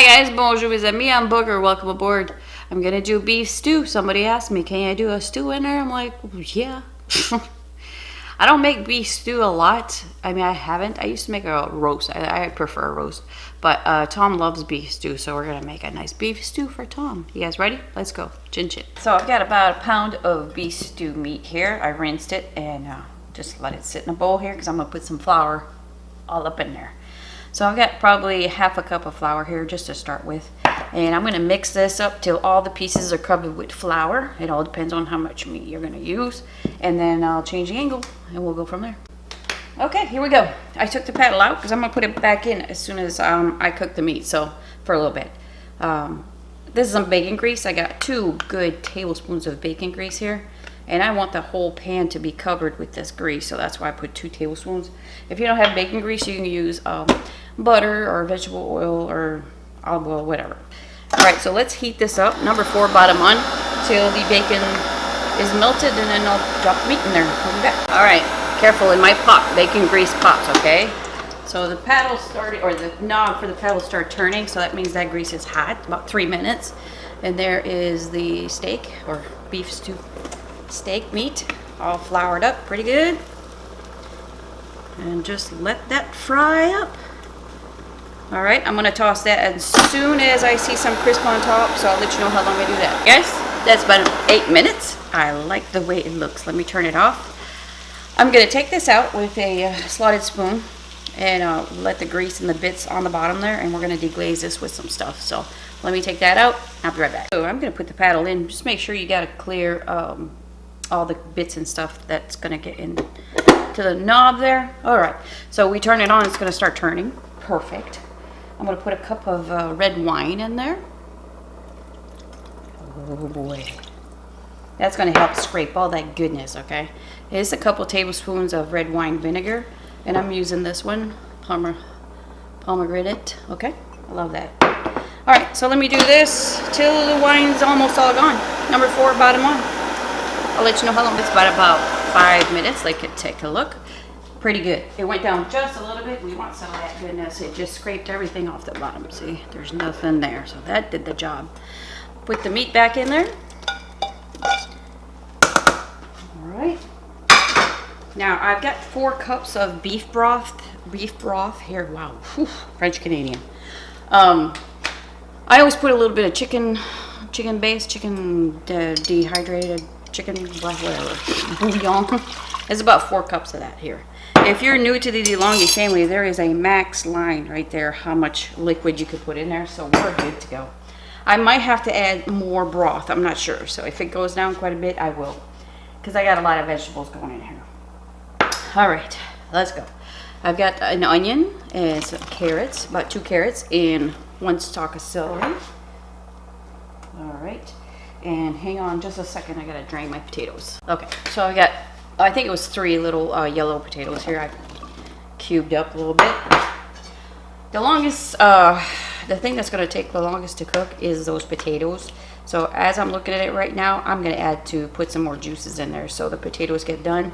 Hi guys, bonjour mes amis, I'm Booger, welcome aboard. I'm gonna do beef stew. Somebody asked me, can I do a stew in there? I'm like, yeah. I don't make beef stew a lot. I mean, I haven't. I used to make a roast. I prefer a roast. But Tom loves beef stew, so we're gonna make a nice beef stew for Tom. You guys ready? Let's go. Chin chin. So I've got about a pound of beef stew meat here. I rinsed it and just let it sit in a bowl here because I'm gonna put some flour all up in there. So I've got probably half a cup of flour here just to start with. And I'm going to mix this up till all the pieces are covered with flour. It all depends on how much meat you're going to use. And then I'll change the angle and we'll go from there. Okay, here we go. I took the paddle out because I'm going to put it back in as soon as I cook the meat. So for a little bit. This is some bacon grease. I got 2 good tablespoons of bacon grease here. And I want the whole pan to be covered with this grease, so that's why I put 2 tablespoons. If you don't have bacon grease, you can use butter or vegetable oil or olive oil, whatever. All right, so let's heat this up, number 4 bottom on, till the bacon is melted, and then I'll drop the meat in there. I'll be back. All right, careful, it might pop. Bacon grease pops, okay? So the paddle started, or the knob for the paddle start turning, so that means that grease is hot, about 3 minutes. And there is the steak, or beef stew. Steak meat, all floured up pretty good, and just let that fry up. All right, I'm gonna toss that as soon as I see some crisp on top, so I'll let you know how long I do that. Yes, that's about 8 minutes. I like the way it looks. Let me turn it off. I'm gonna take this out with a slotted spoon and let the grease and the bits on the bottom there, and we're gonna deglaze this with some stuff. So let me take that out. I'll be right back. So I'm gonna put the paddle in. Just make sure you gotta clear all the bits and stuff that's gonna get in to the knob there. All right, so we turn it on, it's gonna start turning. Perfect. I'm gonna put a cup of red wine in there. Oh boy. That's gonna help scrape all that goodness, okay? It's a couple tablespoons of red wine vinegar, and I'm using this one, pomegranate, okay? I love that. All right, so let me do this till the wine's almost all gone. Number 4, bottom on. I'll let you know how long. It's about 5 minutes. Like it, take a look. Pretty good. It went down just a little bit. We want some of that goodness. It just scraped everything off the bottom. See, there's nothing there. So that did the job. Put the meat back in there. All right. Now I've got 4 cups of beef broth. Beef broth here. Wow. Whew. French Canadian. I always put a little bit of chicken base, dehydrated chicken broth, whatever, bouillon. There's about 4 cups of that here. If you're new to the DeLonghi family, there is a max line right there how much liquid you could put in there, so we're good to go. I might have to add more broth, I'm not sure, so if it goes down quite a bit, I will, because I got a lot of vegetables going in here. All right, let's go. I've got an onion and some carrots, about 2 carrots, and 1 stalk of celery. All right. And hang on just a second, I gotta drain my potatoes. Okay, so I got, I think it was 3 little yellow potatoes here. I cubed up a little bit. The longest, the thing that's gonna take the longest to cook is those potatoes. So as I'm looking at it right now, I'm gonna put some more juices in there so the potatoes get done.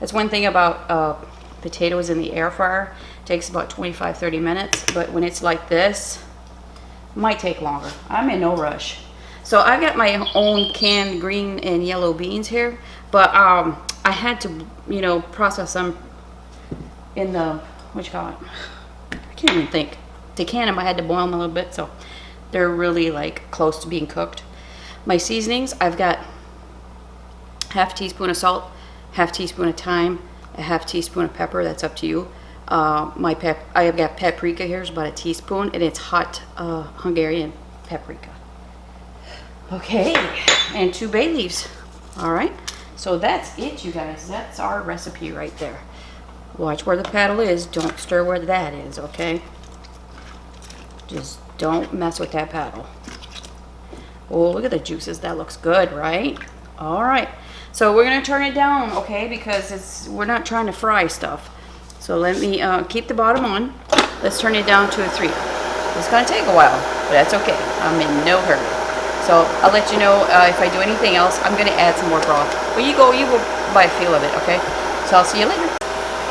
That's one thing about potatoes in the air fryer. It takes about 25-30 minutes, but when it's like this, it might take longer. I'm in no rush. So I've got my own canned green and yellow beans here, but I had to, you know, process them in the, what you call it? I can't even think. To can them, I had to boil them a little bit, so they're really like close to being cooked. My seasonings, I've got half teaspoon of salt, half teaspoon of thyme, a half teaspoon of pepper. That's up to you. I have got paprika here. It's about a teaspoon, and it's hot Hungarian paprika. Okay, and 2 bay leaves. All right, so that's it, you guys. That's our recipe right there. Watch where the paddle is. Don't stir where that is, okay? Just don't mess with that paddle. Oh, look at the juices. That looks good, right? All right, so we're gonna turn it down, okay? Because we're not trying to fry stuff. So let me keep the bottom on. Let's turn it down to a 3. It's gonna take a while, but that's okay. I'm in no hurry. So I'll let you know if I do anything else. I'm going to add some more broth. But you go by feel of it, okay? So I'll see you later.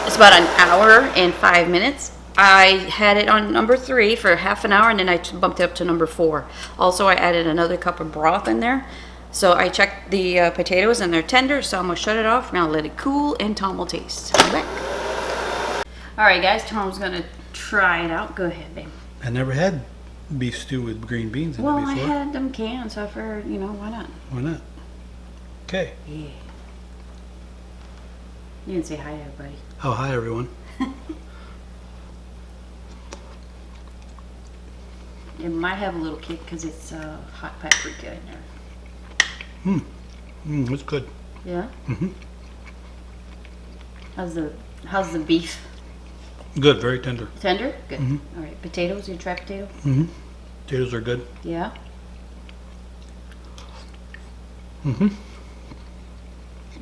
It's about an hour and 5 minutes. I had it on number 3 for half an hour, and then I bumped it up to number 4. Also, I added another cup of broth in there. So I checked the potatoes and they're tender, so I'm gonna shut it off. Now let it cool, and Tom will taste. Come back. All right, guys, Tom's gonna try it out. Go ahead, babe. I never had beef stew with green beans in it Well, before. I had them canned, so I figured, you know, why not? Why not? Okay. Yeah. You didn't say hi to everybody. Oh, hi everyone. It might have a little kick because it's hot paprika in there. It's good. Yeah? How's the beef? Good, very tender. Tender? Good. All right, potatoes, you try potato? Potatoes are good. Yeah?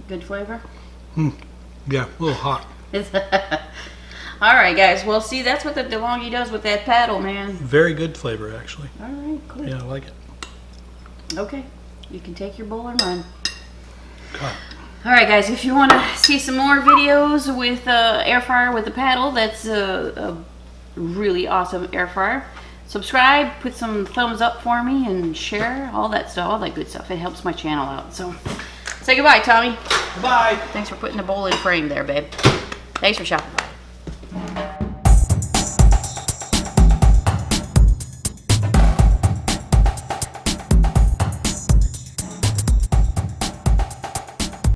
Good flavor? Yeah, a little hot. All right, guys. Well, see, that's what the DeLonghi does with that paddle, man. Very good flavor, actually. All right, cool. Yeah, I like it. Okay, you can take your bowl and run. God. All right, guys. If you want to see some more videos with air fryer with the paddle, that's a really awesome air fryer. Subscribe, put some thumbs up for me, and share all that stuff, all that good stuff. It helps my channel out. So, say goodbye, Tommy. Bye. Thanks for putting the bowl in frame there, babe. Thanks for shopping by.